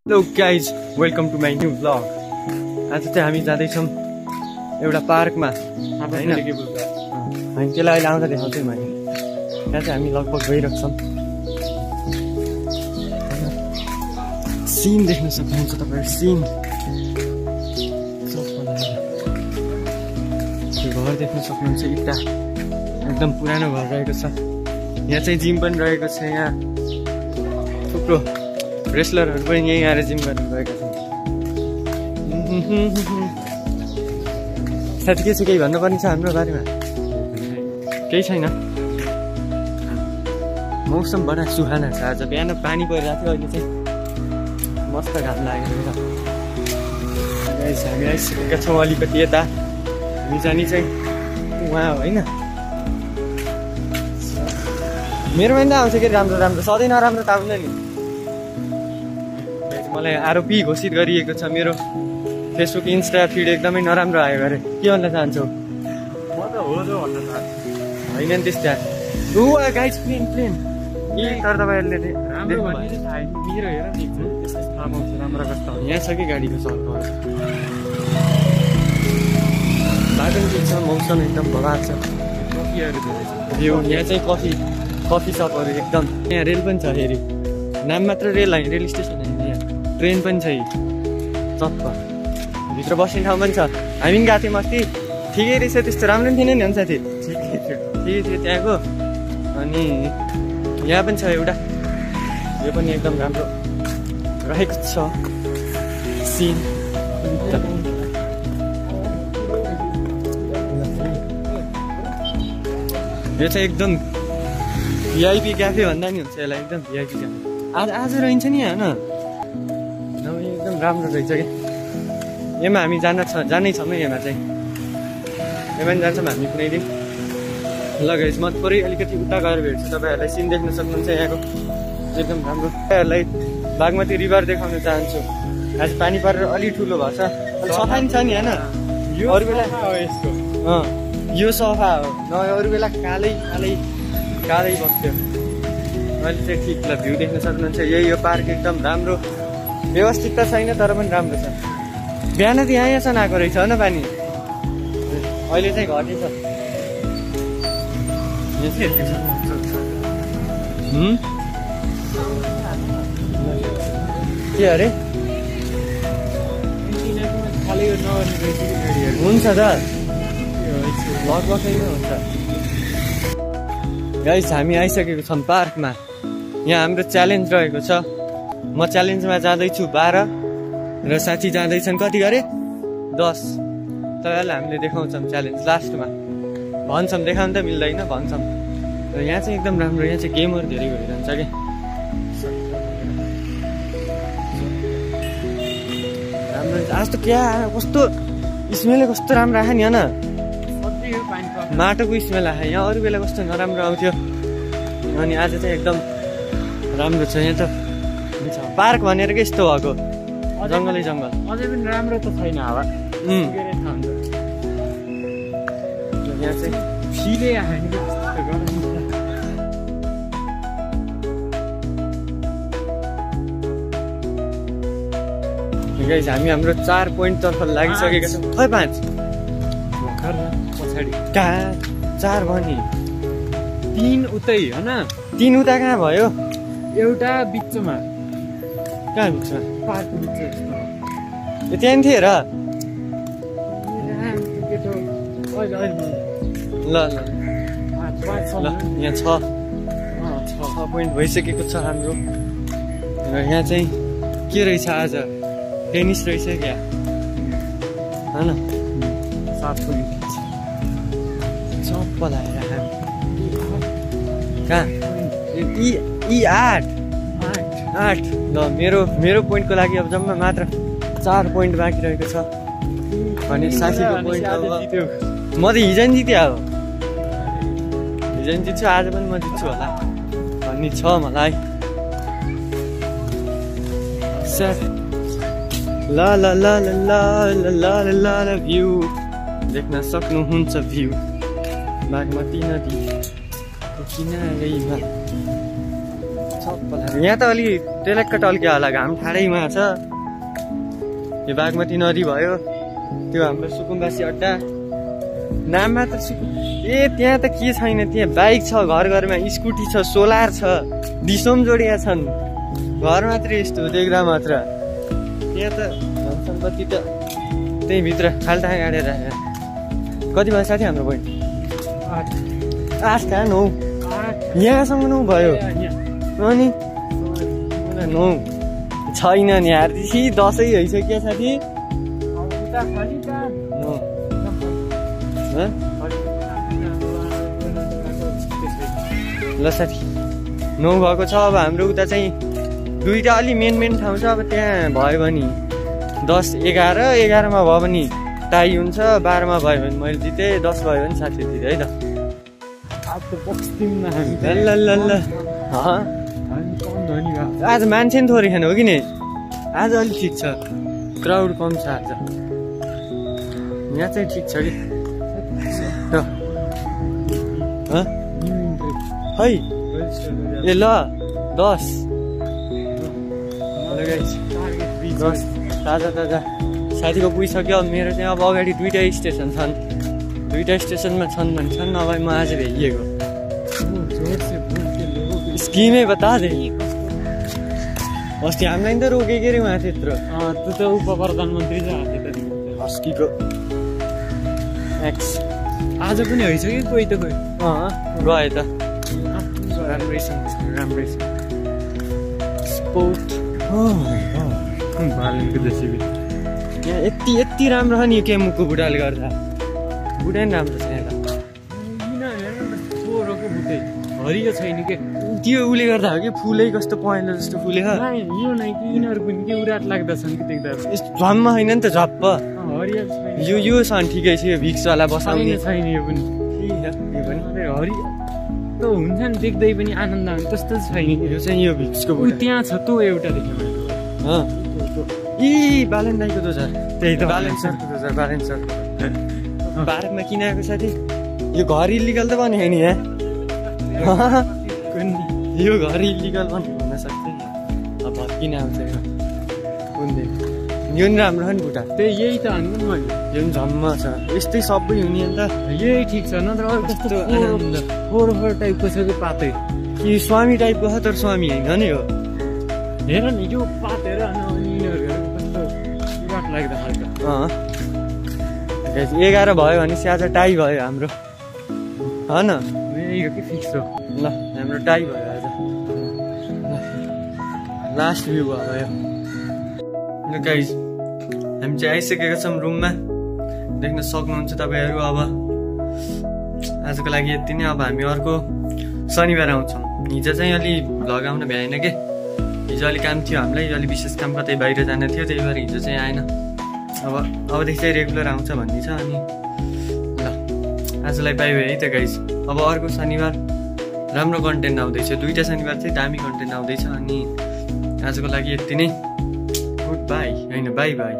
Hello guys, welcome to my new blog. आज चाहिँ हामी जाँदैछौँ एउटा पार्कमा होइन, हामी त्यसलाई अहिले आउँदा देखाउँछौँ। हामी त्यहाँ चाहिँ हामी लगभग गइरहेको छौँ। सिन देख्न सक्नुहुन्छ तपाईँहरू, सिन घर देख्न सक्नुहुन्छ। इट्टा एकदम पुरानो घर रहेको छ। यहाँ चाहिँ जिम पनि रहेको छ। यहाँ थुप्रो रेस्लरहरू पनि यहीँ आएर जिम गर्नु गएका छन्। साथी के छ, केही भन्नुपर्ने छ हाम्रो बारेमा? केही छैन। मौसम बडा सुहाना छ। आज बिहान पानी परिरहेको थियो, अहिले चाहिँ मस्त घाम लागेको छ। हामी आइसकेका छौँ अलिकति यता। हामी जाने चाहिँ उहाँ होइन, मेरोमा नि आउँछ कि राम्रो राम्रो, सधैँ नराम्रो त आउँदैन नि। मलाई आरोपी घोषित गरिएको छ। मेरो फेसबुक इन्स्टा फिड एकदमै नराम्रो आयो अरे। के भन्न चाहन्छौ? म त हो जो भन्न चाहन्छु। होइन नि त्यस्ता गाइज, प्लेन प्लेन ए तर तपाईँहरूले राम्रो भन्ने चाहिँ थाहा छैन। मेरो हेर देख्छु, त्यस्तै थाहा पाउँछ राम्रो कस्तो हो। यहाँ छ कि गाडीको सर्ट बाटो ठिक छ, मौसम एकदम बवाल छ। कफीहरू धेरै छ। भ्यू यहाँ चाहिँ कफी सपहरू एकदम। यहाँ रेल पनि छ हेरी, नाम मात्र रेल होइन, रेल स्टेसन होइन। यहाँ ट्रेन पनि छ, चक्क भित्र बस्ने ठाउँ पनि छ। हामी पनि गएको थियौँ अस्ति, ठिकै रहेछ। त्यस्तो राम्रो पनि थिएन नि अन्त साथी, ठिकै थियो त्यहाँको। अनि यहाँ पनि छ एउटा, यो पनि एकदम राम्रो रहेको छ सिन। यो चाहिँ एकदम भिआइपी क्याफे भन्दा नि हुन्छ यसलाई, एकदम भिआइपी क्याफे। आज रहन्छ नि होइन, एकदम राम्रो रहेछ कि। यसमा हामी जानै छौँ है। यसमा पनि जान्छौँ हामी कुनै दिन। लगाइस म थोरै अलिकति उता गएर भेट्छु तपाईँहरूलाई। सिन देख्न सक्नुहुन्छ यहाँको, एकदम राम्रो। तपाईँहरूलाई बागमती रिभर देखाउन चाहन्छु। आज पानी परेर अलि ठुलो भएको छ, सफा नि छ नि होइन। अरू बेला यसको यो सफा हो, नभए अरू बेला कालै बस्थ्यो। अहिले चाहिँ ठिक ल, भ्यू देख्न सक्नुहुन्छ। यही यो पार्क एकदम राम्रो, व्यवस्थित त छैन तर पनि राम्रो छ। बिहान त यहाँसम्म आएको रहेछ होइन पानी, अहिले चाहिँ घटेछ। के अरे हुन्छ त, लगभग हुन्छ। गाइस हामी आइसकेको छौँ पार्कमा। यहाँ हाम्रो च्यालेन्ज रहेको छ। म च्यालेन्जमा जाँदैछु 12 र साथी जाँदैछन् कति गरे 10। तपाईँहरूलाई हामीले देखाउँछौँ च्यालेन्ज लास्टमा। भन्छौँ, देखाउनु त मिल्दैन भन्छौँ। र यहाँ चाहिँ एकदम राम्रो, यहाँ चाहिँ गेमहरू धेरै भइरहन्छ कि। राम्रो आज त क्या कस्तो स्मेल, कस्तो राम्रो आयो नि होइन। माटोको स्मेल आयो यहाँ, अरू बेला कस्तो नराम्रो आउँथ्यो। अनि आज चाहिँ एकदम राम्रो छ। यहाँ त पार्क भनेर के यस्तो भएको, जङ्गलै जङ्गल। अझै पनि राम्रो त छैन हावा। यहाँ चाहिँ फिलै आएन। गाइस हामी हाम्रो 4 पोइन्टतर्फ लागिसकेका छौँ। खै 5 पछाडि कहाँ 4 भने 3 उतै होइन, 3 उता कहाँ भयो? एउटा बिचमा, कहाँ बिचमा? पार्कको बिच। त्यहाँ थिए र। ल यहाँ 6 पोइन्ट भइसकेको छ हाम्रो। र यहाँ चाहिँ के रहेछ आज, टेनिस रहेछ क्या होइन। 7 पोइन्ट चप्पल आएर कहाँ यी 8 ल। मेरो पोइन्टको लागि अब जम्मा मात्र 4 पोइन्ट बाँकी रहेको छ भने साथीको पोइन्ट जित्यो। म त हिजो नि जित्यो, अब हिजो नि जित्छु, आज पनि म जित्छु होला भन्ने छ मलाई। ल ल ल ल ल ल ल ल भ्यू देख्न सक्नुहुन्छ। भ्यू बागमती नदीको किनारैमा यहाँ त अलि टेलेक्क टल्क्यो होला, घाम ठाडैमा छ। यो बागमती नदी भयो, त्यो हाम्रो सुकुम्बासी अड्डा नाम मात्र त्यहाँ त के छैन, त्यहाँ बाइक छ, घर घरमा स्कुटी छ, सोलर छ, दिसोम जोडिया छन्, घर मात्रै यस्तो देख्दा मात्र। त्यहाँ त धन सम्पत्ति त त्यही भित्र खाल्टा गाडेर। कति भयो साथी हाम्रो बहिनी? 8 कहाँ 9 यहाँसम्म 9 भयो अनि 9 छैन नि यार, 10 भइसक्यो साथी। ल साथी 9 भएको छ। अब हाम्रो उता चाहिँ दुईवटा अलि मेन ठाउँ छ। अब त्यहाँ भयो भने 10 11 मा भयो भने टाई हुन्छ, 12 मा भयो भने मैले जितेँ, 10 भयो भने साथी जितेँ है त। आज मान्छे नि थोरै छैन हो कि नि, आज अलिक ठिक छ, क्राउड कम छ आज, यहाँ चाहिँ ठिक छ कि है। ए ल 10 ताजा साथीको पुगिसक्यो। अब मेरो चाहिँ अब अगाडि 2टा स्टेसन छन्, 2टा स्टेसनमा छन् भन्छन्, नभए म आज भ्याइएको। स्किमै बता दे, अस्ति हामीलाई त रोके के अरे उहाँ त्यत्रो। त्यो त उप प्रधानमन्त्री हस्कीको एक्स आज पनि भइसक्यो, कोही त कोही गए त राम्रै छ स्पोर्ट। यहाँ यति राम्रो छ नि यो केमुको बुढाले गर्दा, बुढा नि राम्रो छ यहाँ त। हरियो छैन के त्यो उसले गर्दा हो कि, फुलै कस्तो पहेँलो जस्तो फुलेको यो नै कि यिनीहरू पनि के उराट लाग्दछन् कि देख्दा। यस्तो झम्म होइन नि त, झप्प हरियो छैन यो छ नि ठिकै छ। यो भिक्सवाला बसाउने छैन, यो पनि हरियो त हुन्छ नि, देख्दै पनि आनन्द आउने त्यस्तो छैन। यो चाहिँ यो भिक्सको त्यहाँ छ त्यो एउटा देख्यो बालेन दाईको दोजा, त्यही त बालेन सरको दोजा, बालेन सर पार्कमा किन आएको साथी। यो घर इलिगल त भने होइन यहाँ, यो घर इलिगल पनि हुन सक्छ नि। अब किन आउँछ कुन दिन यो नि राम्रो छ नि बुढा, त्यही यही त हान्नु नि मैले। यो पनि झम्म छ, यस्तै सबै हुने अन्त यही ठिक छ, नत्र अरू कस्तो फोहोर टाइपको छ कि पातै कि स्वामी टाइपको छ, तर स्वामी होइन नि हो। हेर नि यो पात हेर यिनीहरू कस्तो उराट लाग्दा खालको। 11 भयो भनेपछि आज टाई भयो हाम्रो, होइन यही हो कि फिक्स हो। ल हाम्रो टाई भयो आज, लास्ट भ्यू भयो। गाइज हामी चाहिँ आइसकेका छौँ रुममा, देख्न सक्नुहुन्छ तपाईँहरू। अब आजको लागि यति नै, अब हामी अर्को शनिबार आउँछौँ। हिजो चाहिँ अलि भ्लग आउन भ्याएन के, हिजो अलिक काम थियो हामीलाई, अलिक विशेष काम कतै बाहिर जान थियो, त्यही भएर हिजो चाहिँ आएन। अबदेखि चाहिँ रेगुलर आउँछ भन्ने छ। अनि ल आजलाई बाई बाई है त गाइज। अब अर्को शनिबार राम्रो कन्टेन्ट आउँदैछ, 2टा शनिबार चाहिँ दामी कन्टेन्ट आउँदैछ। अनि आजको लागि यति नै, गुड बाई होइन, बाई बाई।